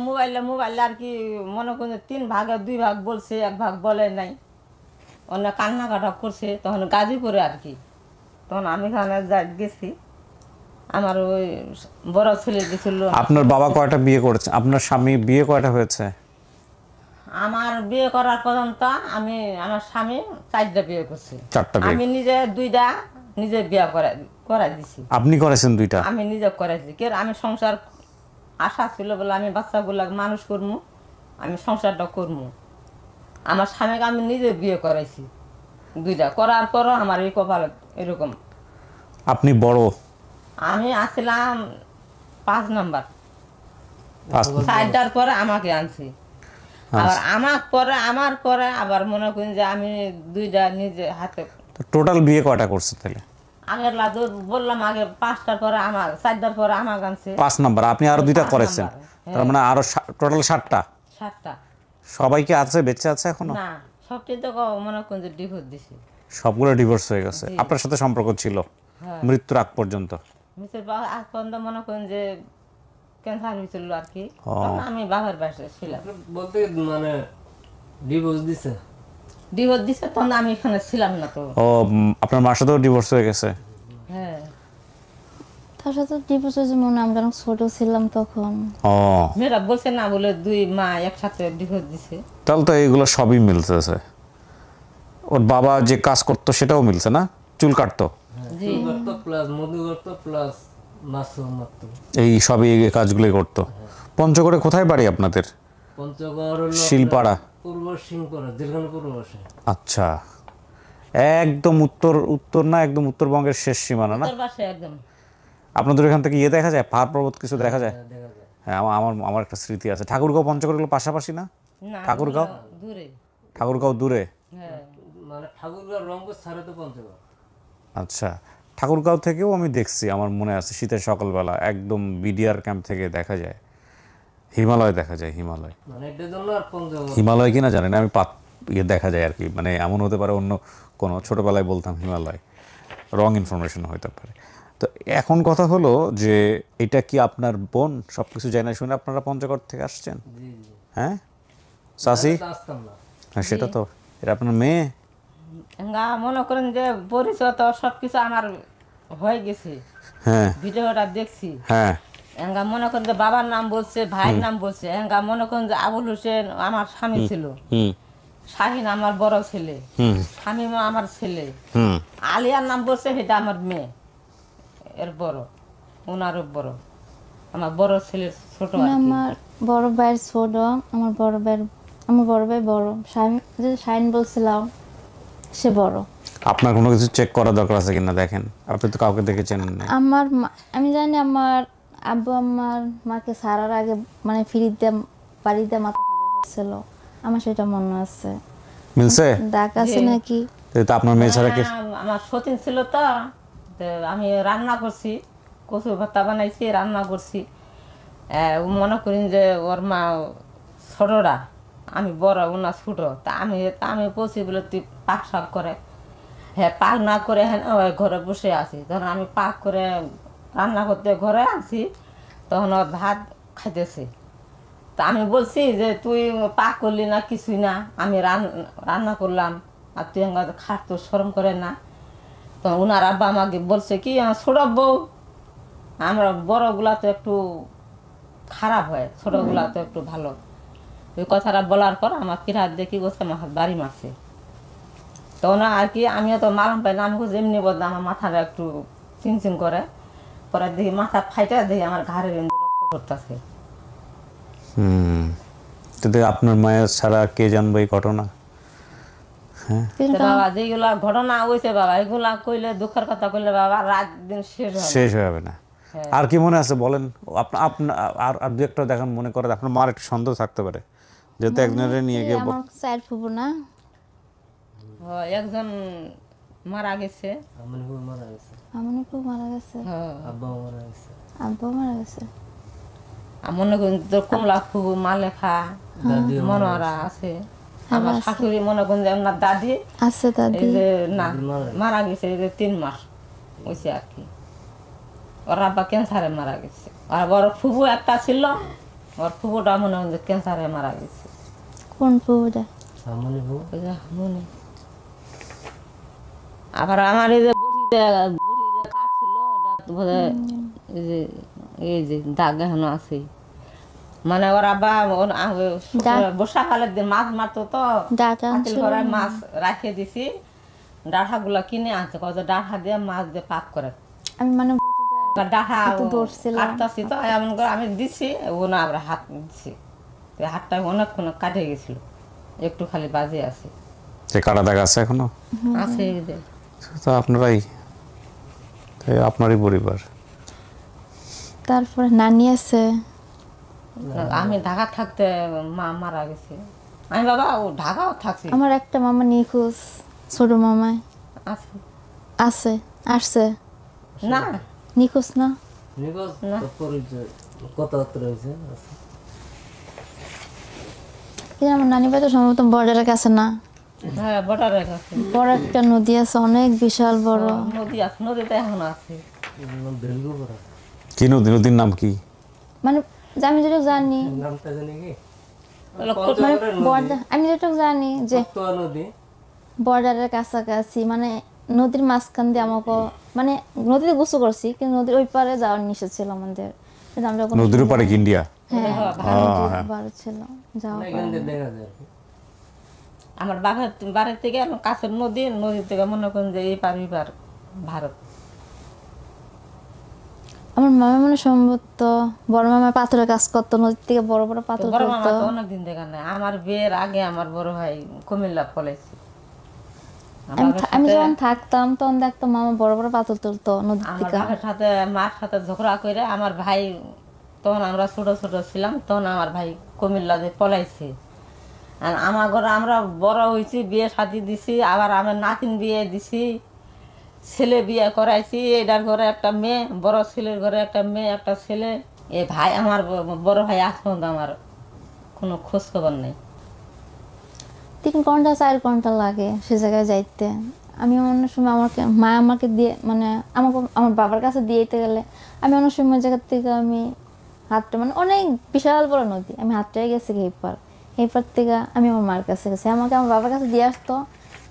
[SPEAKER 2] মোবাইলে আর কি মনে করেন যে 3 ভাগে 2 ভাগ বলছে, 1 ভাগ বলে নাই। অন্য কান্নাকাটা করছে তখন গাজীপুরে আর কি। তখন আমি ওখানে গেছি, আমার ওই বড় ছেলে গেছিল।
[SPEAKER 1] আপনার বাবা কয়টা বিয়ে করেছে? আপনার স্বামী বিয়ে কয়টা হয়েছে?
[SPEAKER 2] আমার বিয়ে করার পর্যন্ত আমার স্বামী 4টা বিয়ে করছে।
[SPEAKER 1] 4টা বিয়ে?
[SPEAKER 2] আমি নিজে 2টা নিজে বিয়ে করাই দিছি।
[SPEAKER 1] আপনি করেছেন 2টা?
[SPEAKER 2] আমি নিজে করাইছি। কে আমি সংসার আশা ছিল বলে আমি বাচ্চাগুলা মানুষ করবো, আমি সংসারটা করবো। আমার স্বামীকে আমি নিজে বিয়ে করাইছি 2টা। করার পরও আমার এই কপাল এরকম।
[SPEAKER 1] আপনি বড়?
[SPEAKER 2] আমি আসছিলাম 5 নাম্বার।
[SPEAKER 1] 5?
[SPEAKER 2] 4টার পরে আমাকে আনছি। আবার আমার পরে আবার মনে করেন যে আমি 2টা নিজে হাতে।
[SPEAKER 1] টোটাল বিয়ে কয়টা করছে তাহলে?
[SPEAKER 2] আগের লাদু বললাম, আগে 5টার পরে 4টার পরে আমার আনছে।
[SPEAKER 1] 5 নাম্বার। আপনি আরো 2টা
[SPEAKER 2] 5
[SPEAKER 1] করেছেন,
[SPEAKER 2] নাম্বার,
[SPEAKER 1] তার মানে আরো টোটাল 7টা।
[SPEAKER 2] 7টা।
[SPEAKER 1] সবাই কি আছে, বেঁচে আছে এখনো?
[SPEAKER 2] না, সবটাই তো মনে করেন যে ডিভোর্স দিছি।
[SPEAKER 1] সবগুলো ডিভোর্স হয়ে গেছে? আপনার সাথে সম্পর্ক ছিল মৃত্যুর আগ পর্যন্ত?
[SPEAKER 2] মিস্টার বাবা আজ পর্যন্ত মনে করেন যে ক্যান্সার হয়েছিল আর কি। তখন আমি বাবার বাসায় ছিলাম।
[SPEAKER 5] বলতে মানে ডিভোর্স দিছে?
[SPEAKER 2] ডিভোর্স দিছে, তখন আমি এখানে ছিলাম না তো।
[SPEAKER 1] ও, আপনার মার সাথেও ডিভোর্স হয়ে গেছে?
[SPEAKER 2] হ্যাঁ,
[SPEAKER 7] তার সাথে ডিভোর্স হয়েছে মনে হয়, আমরা যখন ছোট ছিলাম তখন।
[SPEAKER 1] ও,
[SPEAKER 2] মেয়েরা বলছে না বলে 2 মা একসাথে ডিভোর্স দিছে।
[SPEAKER 1] তাহলে তো এইগুলো সবই মিলতেছে। ওর বাবা যে কাজ করতো সেটাও মিলছে না? চুল কাটতো?
[SPEAKER 2] জি,
[SPEAKER 5] করতো প্লাস মধু করতো প্লাস মাছও মারতো।
[SPEAKER 1] এই সবই এই কাজগুলোই করতো। পঞ্চগড়ে কোথায় বাড়ি আপনাদের?
[SPEAKER 5] পঞ্চগড় হলো
[SPEAKER 1] শিলপাড়া?
[SPEAKER 5] পূর্ব সিংপাড়া, যেখানে পূর্ব বসে।
[SPEAKER 1] আচ্ছা, একদম উত্তর না, একদম উত্তরবঙ্গের শেষ সীমানা না?
[SPEAKER 2] তোর বাসায় একদম।
[SPEAKER 1] আপনাদের এখান থেকে ইয়ে দেখা যায়, পাহাড় পর্বত কিছু দেখা যায়?
[SPEAKER 5] দেখা যায়।
[SPEAKER 1] হ্যাঁ, আমার একটা স্মৃতি আছে। ঠাকুরগাঁও পঞ্চগড় গুলো পাশাপাশি না?
[SPEAKER 2] না,
[SPEAKER 1] ঠাকুরগাঁও?
[SPEAKER 2] দূরে।
[SPEAKER 1] ঠাকুরগাঁও দূরে?
[SPEAKER 2] হ্যাঁ,
[SPEAKER 5] মানে ঠাকুরগাঁও রংপুর ছাড়ে তো পঞ্চগড়।
[SPEAKER 1] আচ্ছা, ঠাকুরগাঁও থেকেও আমি দেখছি, আমার মনে আছে শীতের সকালবেলা একদম বিডিআর ক্যাম্প থেকে দেখা যায় হিমালয়, দেখা যায় হিমালয়।
[SPEAKER 5] মানে এটার জন্য আর পঞ্চগড়
[SPEAKER 1] হিমালয় কিনা জানি না আমি, ইয়ে দেখা যায় আর কি, মানে এমন হতে পারে অন্য কোনো, ছোটোবেলায় বলতাম হিমালয়, রং ইনফরমেশন হতে পারে। তো এখন কথা হলো যে এটা কি আপনার বোন? সব কিছু জানা শুনে আপনারা পঞ্চগড় থেকে আসছেন?
[SPEAKER 5] জি জি।
[SPEAKER 1] হ্যাঁ চাচি?
[SPEAKER 5] তা আসতাম না।
[SPEAKER 1] হ্যাঁ সেটা তো, এটা আপনার মেয়ে?
[SPEAKER 2] মনে করেন যে পরিচয় তো সবকিছু আমার হয়ে গেছে।
[SPEAKER 1] হ্যাঁ
[SPEAKER 2] ভিডিওটা দেখছি।
[SPEAKER 1] হ্যাঁ।
[SPEAKER 2] এঙ্গা মনে করেন যে বাবার নাম বলছে, ভাইয়ের নাম বলছে। এঙ্গা মনে করেন যে আবুল হোসেন আমার স্বামী ছিল,
[SPEAKER 1] হুম
[SPEAKER 2] শাহিন আমার বড় ছেলে,
[SPEAKER 1] হুম
[SPEAKER 2] শামীম আমার ছেলে,
[SPEAKER 1] হুম।
[SPEAKER 2] আলিয়ার নাম বলছে সেটা আমার মেয়ে, এর বড়, ওনারও বড়, আমার বড় ছেলের ছোট আর কি।
[SPEAKER 7] আমার বড় ভাইয়ের ছোট, আমার বড় ভাই বড়। শাইন বলছিলাম, সে বড়।
[SPEAKER 1] আপনার কোনো কিছু চেক করা দরকার আছে কিনা দেখেন, আপনি তো কাউকে দেখেছেন না।
[SPEAKER 7] আমি জানি আমার আব্বু আমার মাকে ছাড়ার আগে মানে ফিরিতে বাড়িতে মাথা ফাটা করছিল, আমার সেটা মনে আছে।
[SPEAKER 1] মিলছে?
[SPEAKER 7] দাগ আছে নাকি?
[SPEAKER 1] তো আপনার মেয়ে ছাড়া কি?
[SPEAKER 2] আমার সতীন ছিল তো, তো আমি রান্না করছি, কচু ভাতা বানাইছি, রান্না করছি। মনে করেন যে ওর মা ছোটরা, আমি বড়, ওনা ছোট। তা আমি পৌঁছি বলে তুই পাক শাক করে। হ্যাঁ, পাক না করে হ্যাঁ ওই ঘরে বসে আছি। তখন আমি পাক করে রান্না করতে ঘরে আছি, তখন ও ভাত খাইতেছে। তা আমি বলছি যে তুই পাক করলি না, কিছুই না, আমি রান্না করলাম, আর তুই খাস, তো শরম করে না। তো ওনার আব্বা আমাকে বলছে কি, আমার ছোট বউ, আমরা বড়গুলা তো একটু খারাপ হয়, ছোটগুলা তো একটু ভালো। ওই কথাটা বলার পর আমার ফিরহাত দেখি বসে আমার হাত বাড়ি মারছে। তখন আর কি আমিও তো মালুম পাই না, আমি যেমনি বলতে আমার মাথাটা একটু চিনচিন করে, পরে দেখি মাথা ফাইটা দেখি আমার ঘাড়ের এমনি রক্ত করতেছে।
[SPEAKER 1] কিন্তু আপনার মায়ের ছাড়া কে জানবে এই ঘটনা?
[SPEAKER 2] বাবা যেগুলা ঘটনা হয়েছে বাবা, এগুলা কইলে দুঃখের কথা কইলে বাবা রাত দিন
[SPEAKER 1] শেষ হয়ে যাবে না। আর কি মনে আছে বলেন? আপনার আর দু একটা দেখেন মনে করে আপনার মার একটু সন্দেহ থাকতে পারে, যেহেতু একজনের নিয়ে গিয়ে
[SPEAKER 7] আমার চার ফুবু না,
[SPEAKER 2] একজন মারা গেছে,
[SPEAKER 7] আমার ফুবু মারা গেছে, আব্বা মারা গেছে।
[SPEAKER 2] মনে করেন তোর কমলা ফুবু মালেখা মনোয়ারা আছে, আমার শাশুড়ি মনে করেন যে আপনার দাদি
[SPEAKER 7] আছে, দাদি
[SPEAKER 2] এই যে না মারা গেছে এই যে 3 মাস হয়েছে আর কি। ওর আব্বা ক্যান্সারে মারা গেছে। আর বড় ফুবু একটা ছিল, ওর ফুবুটা মনে হয় যে ক্যান্সারে মারা গেছে।
[SPEAKER 7] কোন ফুবুটা?
[SPEAKER 2] ওই যে মনে। আবার আমার এই যে বড়িতে কাটছিল, বোধহয় এই যে দাগ এখনো আছে। মানে ওর আব্বা বর্ষাকালের দিন মাছ মারতো তো, করে মাছ রাখে দিছি, ডাঁঠাগুলা কিনে আনছে, কত ডাঁঠা দিয়ে মাছ দিয়ে পাক করে।
[SPEAKER 7] আমি মানে
[SPEAKER 2] ডাঁঠা কাটতাছি তো এমন করে আমি দিছি, ও না আবার হাত দিছি, হাতটা অনেকক্ষণ কাটে গেছিল, একটু খালি বাজে আছে।
[SPEAKER 1] সে কাটা দাগ আছে এখনো
[SPEAKER 2] আছে এই যে।
[SPEAKER 1] তো আপনারই পরিবার।
[SPEAKER 7] তারপরে নানি আছে।
[SPEAKER 2] আমি ঢাকা থাকতে মা মারা গেছে। আমি বাবা ও ঢাকাও থাকছি।
[SPEAKER 7] আমার একটা মামা নিখোঁজ, ছোট মামায়
[SPEAKER 2] আছে
[SPEAKER 7] আছে, আসছে
[SPEAKER 2] না,
[SPEAKER 7] নিখোঁজ না, আমার নানি বাড়ি তো সম্ভবত বর্ডারের কাছে না?
[SPEAKER 2] হ্যাঁ বর্ডারের কাছে
[SPEAKER 7] বড় একটা নদী আছে, অনেক বিশাল বড়
[SPEAKER 2] নদী আছে, নদীতে এখন আছে।
[SPEAKER 1] কি নদী? নদীর নাম কি?
[SPEAKER 7] মানে আমি যেটা জানি, আমি যেটা জানি যে বর্ডারের কাছাকাছি, মানে নদীর মাঝখান দিয়ে আমাকে, মানে নদীতে গোসল করছি কিন্তু নদীর ওই পারে যাওয়ার নিষেধ ছিল আমাদের।
[SPEAKER 1] নদীর পারে কি ইন্ডিয়া?
[SPEAKER 7] হ্যাঁ ভারত ছিল যাওয়া।
[SPEAKER 2] আমার বাড়ির থেকে কাছের নদী, নদীর থেকে মনে করেন যে এই পার ওই পার ভারত।
[SPEAKER 7] আমার মামা মানে সম্ভবত বড় মামা পাথরের কাজ করতো, নদীর থেকে বড় বড় পাথর
[SPEAKER 2] বড় মামা তো অনেকদিন দেখা নাই। আমার বিয়ের আগে আমার বড় ভাই কুমিল্লা পলাইছে।
[SPEAKER 7] আমি যখন থাকতাম তখন দেখতাম মামা বড় বড় পাথর তুলতো নদীর
[SPEAKER 2] আমার
[SPEAKER 7] থেকে।
[SPEAKER 2] বাবার সাথে মার সাথে ঝগড়া করে আমার ভাই, তখন আমরা ছোট ছোট ছিলাম, তখন আমার ভাই কুমিল্লা দিয়ে পলাইছে। আর আমার ঘরে আমরা বড় হয়েছি, বিয়ে শাদি দিছি, আবার আমার নাতিন বিয়ে দিছি, ছেলে বিয়ে করাইছি। এটার ঘরে একটা মেয়ে, বড় ছেলের ঘরে একটা মেয়ে, একটা ছেলে। এ ভাই আমার বড় ভাই আজ পর্যন্ত আমার কোনো খোঁজ খবর নেই।
[SPEAKER 7] 3 ঘন্টা 4 ঘন্টা লাগে সে জায়গায় যাইতে। আমি অন্য সময় মা আমাকে দিয়ে, মানে আমাকে আমার বাবার কাছে দিয়ে যেতে গেলে আমি অন্য সময় জায়গার থেকে আমি হাতটা, মানে অনেক বিশাল বড় নদী, আমি হাতটাই গেছি এই পার থেকে আমি আমার মার কাছে গেছি, আমাকে আমার বাবার কাছে দিয়ে আসতো,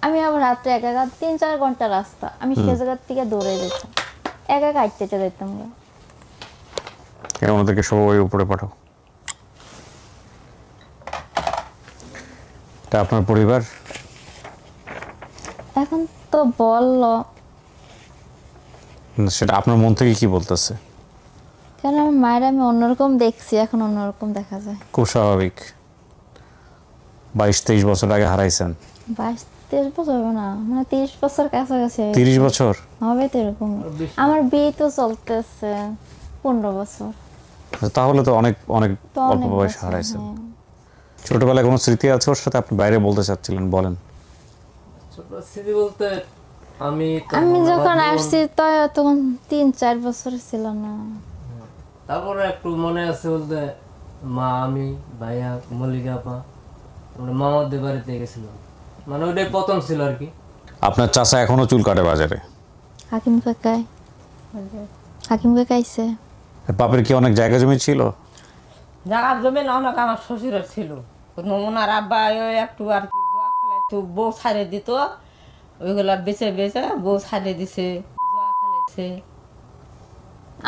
[SPEAKER 7] আমি আবার হাতটা একা 3-4 ঘন্টা রাস্তা, আমি সে জায়গার থেকে দৌড়ে যেতাম, একা হাঁটতে যেতাম।
[SPEAKER 1] ওনাদেরকে সবাই উপরে পাঠাও। এটা আপনার পরিবার?
[SPEAKER 7] এখন তো বললো,
[SPEAKER 1] সেটা আপনার মন থেকে কি বলতেছে?
[SPEAKER 7] কেন আমার মায়ের আমি অন্যরকম দেখছি, এখন অন্যরকম দেখা যায়।
[SPEAKER 1] খুব স্বাভাবিক। 22-23 বছর আগে হারাইছেন।
[SPEAKER 7] 22-23 বছর হবে না, মানে 30 বছর কাছাকাছি।
[SPEAKER 1] 30 বছর
[SPEAKER 7] হবে তো এরকম। আমার বিয়ে তো চলতেছে 15 বছর।
[SPEAKER 1] তাহলে তো অনেক অনেক অল্প বয়সে হারাইছেন। ছোটবেলায় কোনো স্মৃতি আছে ওর সাথে আপনি বাইরে বলতে চাচ্ছিলেন? বলেন।
[SPEAKER 5] ছোট স্মৃতি বলতে
[SPEAKER 7] আমি যখন আসছি তখন 3-4 বছর ছিল না।
[SPEAKER 5] তারপরে একটু মনে আছে বলতে মা, আমি, ভাইয়া, মল্লিকা আপা, আমরা মামাদের বাড়িতে গেছিলাম, মানে ওইটাই প্রথম ছিল আর কি।
[SPEAKER 1] আপনার চাচা এখনো চুল কাটে বাজারে?
[SPEAKER 7] হাকিম কাকাইছে।
[SPEAKER 1] বাপের কি অনেক জায়গা জমি ছিল?
[SPEAKER 2] জায়গা জমি না অনেক আমার শ্বশুরের ছিল। ওনার আব্বা ওই একটু আর কি জুয়া খেলাইতো, বউ ছাড়িয়ে দিত, ওইগুলা বেচে বেচে বউ ছাড়িয়ে দিছে, জুয়া খেলাইছে।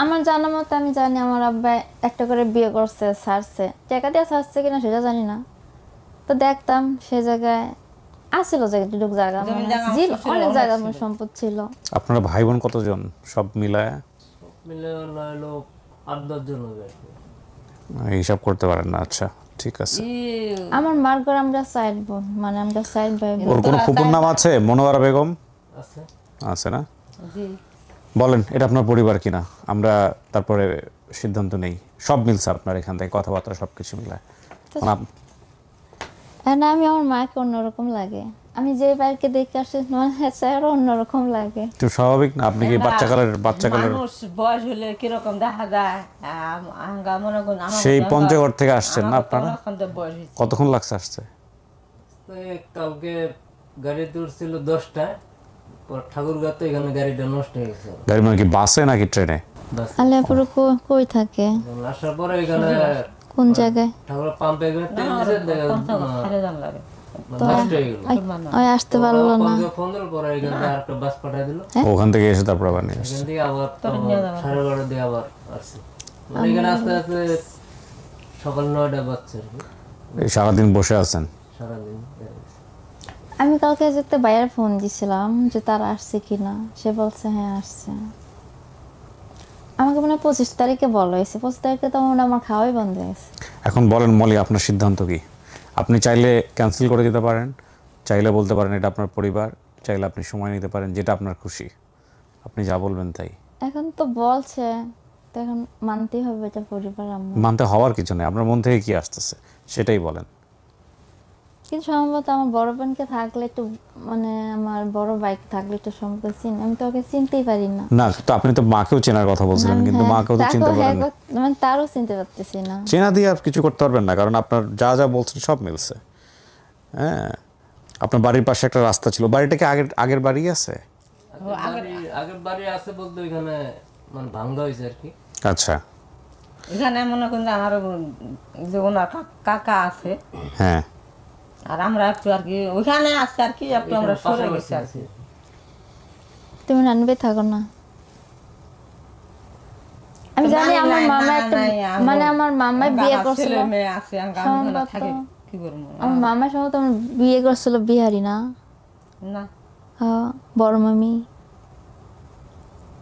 [SPEAKER 7] আমার জানা মতো আমি জানি আমার আব্বা একটা করে বিয়ে করছে, ছাড়ছে, টাকা দিয়ে ছাড়ছে কিনা সেটা জানি না, তো দেখতাম সে জায়গায় আসছিল যেটুক জায়গা
[SPEAKER 2] জমি
[SPEAKER 7] মানে
[SPEAKER 2] জায়গা
[SPEAKER 7] জিল
[SPEAKER 2] ছিল,
[SPEAKER 7] অনেক
[SPEAKER 2] অনেক
[SPEAKER 7] জায়গা
[SPEAKER 2] ছিল।
[SPEAKER 7] সম্পদ ছিল।
[SPEAKER 1] আপনারা ভাই বোন কতজন সব মিলায়?
[SPEAKER 5] মিলে হলো 8-10 জন হবে আর কি।
[SPEAKER 1] হিসাব করতে পারেন না? আচ্ছা ঠিক আছে।
[SPEAKER 7] আমার মার ঘর আমরা 4 বোন, মানে আমরা 4 ভাই বোন।
[SPEAKER 1] ওর কোনো ফুপুর নাম আছে? মনোয়ারা বেগম
[SPEAKER 5] আছে।
[SPEAKER 1] আছে না?
[SPEAKER 2] জি
[SPEAKER 1] বলেন এটা আপনার পরিবার কিনা, আমরা তারপরে সিদ্ধান্ত নেই। সব মিলছে আপনার এখান থেকে কথাবার্তা সব কিছু মিলায়? মানে
[SPEAKER 7] আর আমি আমার মাকে অন্যরকম লাগে, আমি যে বাইরকে দেখে আসি মানে আরো অন্যরকম লাগে।
[SPEAKER 1] একটু স্বাভাবিক না? আপনি কি বাচ্চাকালের
[SPEAKER 2] মানুষ বয়স হলে কিরকম দেখা যায়, আঙ্গা মনে করুন আমার
[SPEAKER 1] সেই
[SPEAKER 2] মতো
[SPEAKER 1] পঞ্চগড় থেকে আসছেন না
[SPEAKER 2] আমার তো
[SPEAKER 1] আপনারা?
[SPEAKER 2] অনেকক্ষণ তো বয়স হয়েছে।
[SPEAKER 1] কতক্ষণ লাগছে আসতে?
[SPEAKER 5] তো কালকে গাড়িতে উঠছিল 10টায়, পর ঠাকুরগাঁতে এখানে গাড়িটা নষ্ট হয়ে গেছে।
[SPEAKER 1] গাড়ি মানে কি বাসে নাকি ট্রেনে?
[SPEAKER 5] বাস
[SPEAKER 7] আলিয়াপুর কই থাকে,
[SPEAKER 5] আসার পরে এখানে
[SPEAKER 7] কোন জায়গায়?
[SPEAKER 5] ঠাকুর পাম্পে এখানে তেল দিছে,
[SPEAKER 2] পঞ্চগড় খালি দাম লাগে।
[SPEAKER 5] নষ্ট হয়ে গেল।
[SPEAKER 7] ওই আসতে পারলো না।
[SPEAKER 5] ফোন দিল, পরে এখান থেকে আরেকটা বাস পাঠিয়ে দিল।
[SPEAKER 1] ওখান থেকে এসে তারপর আবার নিয়ে আসছে।
[SPEAKER 5] এখান থেকে আবার 12:30 দিয়ে আবার আসছি। মানে এখানে আস্তে আস্তে সকাল 9টা বাজছে আর কি,
[SPEAKER 1] এই সারাদিন বসে আছেন?
[SPEAKER 5] সারাদিন।
[SPEAKER 7] আমি কালকে যেতে ভাইয়ার ফোন দিছিলাম যে তারা আসছে কিনা, সে বলছে হ্যাঁ আসছে। আমাকে মানে 25 তারিখে বলা হয়েছে, 25 তারিখে তো মনে হয় আমার খাওয়াই বন্ধ হয়েছে।
[SPEAKER 1] এখন বলেন মলি, আপনার সিদ্ধান্ত কি? আপনি চাইলে ক্যান্সেল করে দিতে পারেন, চাইলে বলতে পারেন এটা আপনার পরিবার, চাইলে আপনি সময় নিতে পারেন, যেটা আপনার খুশি। আপনি যা বলবেন তাই।
[SPEAKER 7] এখন তো বলছে, তো এখন মানতেই হবে, এটা পরিবার আম্মু।
[SPEAKER 1] মানতে হওয়ার কিছু নেই, আপনার মন থেকে কি আসতেছে সেটাই বলেন।
[SPEAKER 7] কিন্তু সম্ভবত আমার বড় বোনকে থাকলে একটু, মানে আমার বড় ভাইকে থাকলে একটু সম্পর্ক চিনি, আমি তো ওকে চিনতেই পারি না।
[SPEAKER 1] না তো আপনি তো মাকেও চেনার কথা বলছিলেন, কিন্তু
[SPEAKER 7] হ্যাঁ,
[SPEAKER 1] মাকেও তো চিনতে
[SPEAKER 7] তাকেও
[SPEAKER 1] পারেন না।
[SPEAKER 7] মানে তারও চিনতে পারতেছি না।
[SPEAKER 1] চেনা দিয়ে আর কিছু করতে পারবেন না, কারণ আপনার যা যা বলছেন সব মিলছে। হ্যাঁ, আপনার বাড়ির পাশে একটা রাস্তা ছিল, বাড়িটা কি আগের বাড়ি আছে?
[SPEAKER 5] আগের বাড়ি আছে বলতে ওইখানে মানে ভাঙ্গা হয়েছে আর কি।
[SPEAKER 1] আচ্ছা
[SPEAKER 2] এখানে মনে করুন যে আমার যে ওনার কাকা আছে,
[SPEAKER 1] হ্যাঁ।
[SPEAKER 2] আর আমরা একটু আর কি ওইখানে আসছি আর কি, একটু আমরা সরে গেছি আর কি।
[SPEAKER 7] তুমি রানবে থাকো না। আমি জানি
[SPEAKER 2] নাই,
[SPEAKER 7] আমার
[SPEAKER 2] নাই,
[SPEAKER 7] মামা
[SPEAKER 2] না,
[SPEAKER 7] একটা,
[SPEAKER 2] নাই,
[SPEAKER 7] মানে আমার মামাই বিয়ে করছিল,
[SPEAKER 2] ছেলে মেয়ে আছে, আমরা
[SPEAKER 7] সম্ভবত
[SPEAKER 2] থাকি কি করবো।
[SPEAKER 7] আমার মামা সম্ভবত আমার বিয়ে করছিল বিহারি না?
[SPEAKER 2] না
[SPEAKER 7] হ্যাঁ, বড় মামি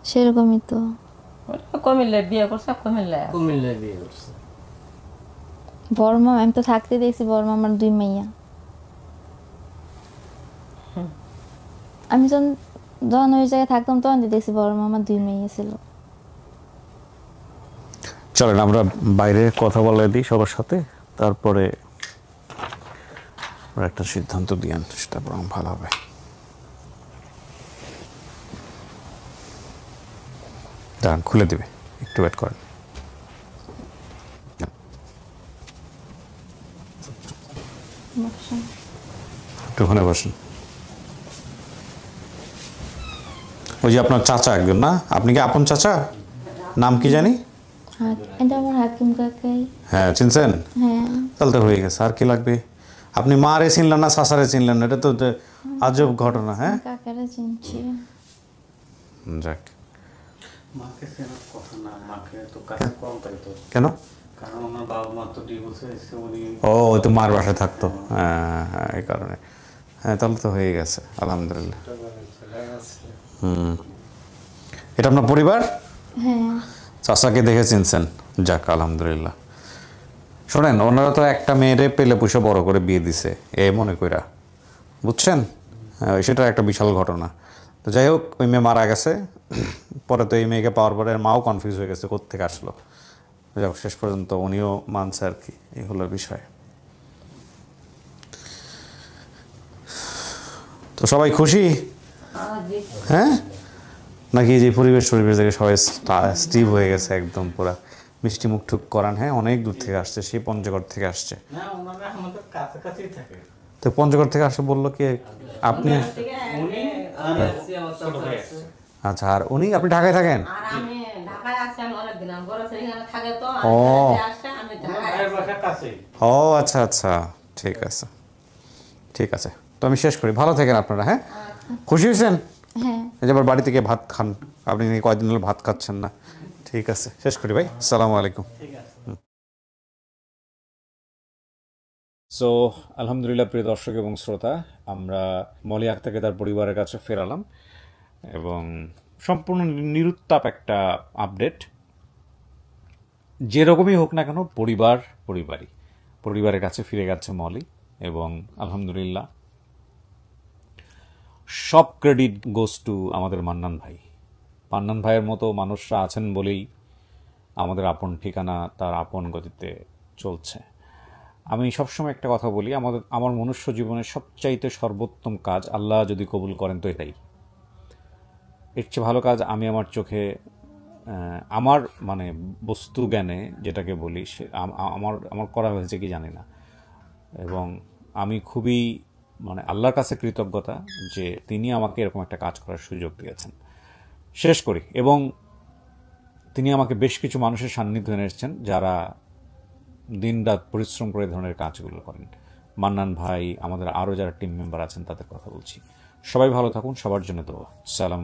[SPEAKER 7] সেরকমই তো।
[SPEAKER 2] ওটা কুমিল্লায় বিয়ে করছে,
[SPEAKER 5] কুমিল্লায় বিয়ে করছে।
[SPEAKER 7] বড় মামা আমি তো থাকতে দেখছি, বড় মামার 2 মাইয়া। আমি যখন ওই জায়গায় থাকতাম তখন দেখছি বড় মামার 2 মাইয়া ছিল।
[SPEAKER 1] চলেন আমরা বাইরে কথা বলে দিই সবার সাথে, তারপরে আমরা একটা সিদ্ধান্ত দিয়েন, সেটা বরং ভালো হবে। দাঁড়ান, খুলে দিবে, একটু ওয়েট করেন। একটু ওখানে বসেন। ওই যে আপনার চাচা একজন না, আপনি কি আপন চাচা? নাম কি জানি?
[SPEAKER 7] এটা আমার হাকিম কাকাই।
[SPEAKER 1] হ্যাঁ চিনছেন?
[SPEAKER 7] হ্যাঁ,
[SPEAKER 1] তাহলে তো হয়ে গেছে, আর কি লাগবে? আপনি মারে চিনলেন না, শাসারে চিনলেন না, এটা তো আজব ঘটনা। হ্যাঁ
[SPEAKER 7] কাকারা চিনছি।
[SPEAKER 1] যাক।
[SPEAKER 6] মাকে চেনার কথা না, মাকে তো কাছে কম পাইতো,
[SPEAKER 1] কেন?
[SPEAKER 6] কারণ ওনার বাবা মা তো ডিভোর্স হয়েছে, উনি
[SPEAKER 1] ও ওই তো মার বাসায় থাকতো, হ্যাঁ হ্যাঁ এই কারণে। হ্যাঁ তাহলে তো হয়ে গেছে আলহামদুলিল্লাহ। এটা আপনার পরিবার?
[SPEAKER 7] হ্যাঁ,
[SPEAKER 1] চাচাকে দেখে চিনছেন, যাক আলহামদুলিল্লাহ। শোনেন, ওনারা তো একটা মেয়েরে পেলে পুষে বড় করে বিয়ে দিছে এ মনে কইরা, বুঝছেন? হ্যাঁ সেটা একটা বিশাল ঘটনা। তো যাই হোক, ওই মেয়ে মারা গেছে, পরে তো এই মেয়েকে পাওয়ার পরে মাও কনফিউজ হয়ে গেছে কোত্থেকে আসলো। যাই হোক, শেষ পর্যন্ত উনিও মানছে আর কি, এই হলো বিষয়। তো সবাই খুশি? হ্যাঁ, নাকি যে পরিবেশ থেকে সবাই স্টিভ হয়ে গেছে একদম পুরা মিষ্টি মুখ ঠুক করান? হ্যাঁ, অনেক দূর থেকে আসছে, সেই পঞ্চগড় থেকে আসছে।
[SPEAKER 6] না, ওনারা আমাদের কাছাকাছি থাকে।
[SPEAKER 1] তো পঞ্চগড় থেকে আসে বললো কি আপনি?
[SPEAKER 6] উনি
[SPEAKER 5] আমি আসছি, আমার
[SPEAKER 6] ছোট
[SPEAKER 5] চাচা
[SPEAKER 6] ভাই
[SPEAKER 5] আসছে।
[SPEAKER 1] আচ্ছা, আর উনি? আপনি ঢাকায় থাকেন?
[SPEAKER 2] আর আমি ঢাকায় আসছি, আমি অনেকদিন আমার বড় ছেলে এখানে থাকে, তো
[SPEAKER 1] ও।
[SPEAKER 2] আমি
[SPEAKER 6] ওনার
[SPEAKER 2] ঢাকায়
[SPEAKER 6] ভাইয়ের বাসা কাছেই।
[SPEAKER 1] ও আচ্ছা আচ্ছা, ঠিক আছে ঠিক আছে। তো আমি শেষ করি, ভালো থাকেন আপনারা। হ্যাঁ, খুশি হয়েছেন?
[SPEAKER 7] হ্যাঁ।
[SPEAKER 1] এই যে আবার বাড়ি থেকে ভাত খান, আপনি নাকি কয়দিন হলো ভাত খাচ্ছেন না। ঠিক আছে, শেষ করি ভাই, আসসালামু আলাইকুম।
[SPEAKER 6] ঠিক আছে।
[SPEAKER 1] সো আলহামদুলিল্লাহ প্রিয় দর্শক এবং শ্রোতা, আমরা মলি আক্তারকে তার পরিবারের কাছে ফেরালাম এবং সম্পূর্ণ নিরুত্তাপ একটা আপডেট। যেরকমই হোক না কেন পরিবারের কাছে ফিরে গেছে মলি এবং আলহামদুলিল্লাহ সব ক্রেডিট গোস টু আমাদের মান্নান ভাইয়ের মতো মানুষরা আছেন বলেই আমাদের আপন ঠিকানা তার আপন গতিতে চলছে। আমি সবসময় একটা কথা বলি, আমার মনুষ্য জীবনের সবচাইতে সর্বোত্তম কাজ আল্লাহ যদি কবুল করেন তো এটাই। এর চেয়ে ভালো কাজ আমি আমার চোখে আমার মানে বস্তু জ্ঞানে যেটাকে বলি সে আমার করা হয়েছে কি জানি না। এবং আমি খুবই মানে আল্লাহর কাছে কৃতজ্ঞতা যে তিনি আমাকে এরকম একটা কাজ করার সুযোগ দিয়েছেন। শেষ করি, এবং তিনি আমাকে বেশ কিছু মানুষের সান্নিধ্য এনে এসেছেন যারা দিনরাত পরিশ্রম করে ধরনের কাজগুলো করেন। মান্নান ভাই, আমাদের আরও যারা টিম মেম্বার আছেন তাদের কথা বলছি। সবাই ভালো থাকুন, সবার জন্য দোয়া। সালাম।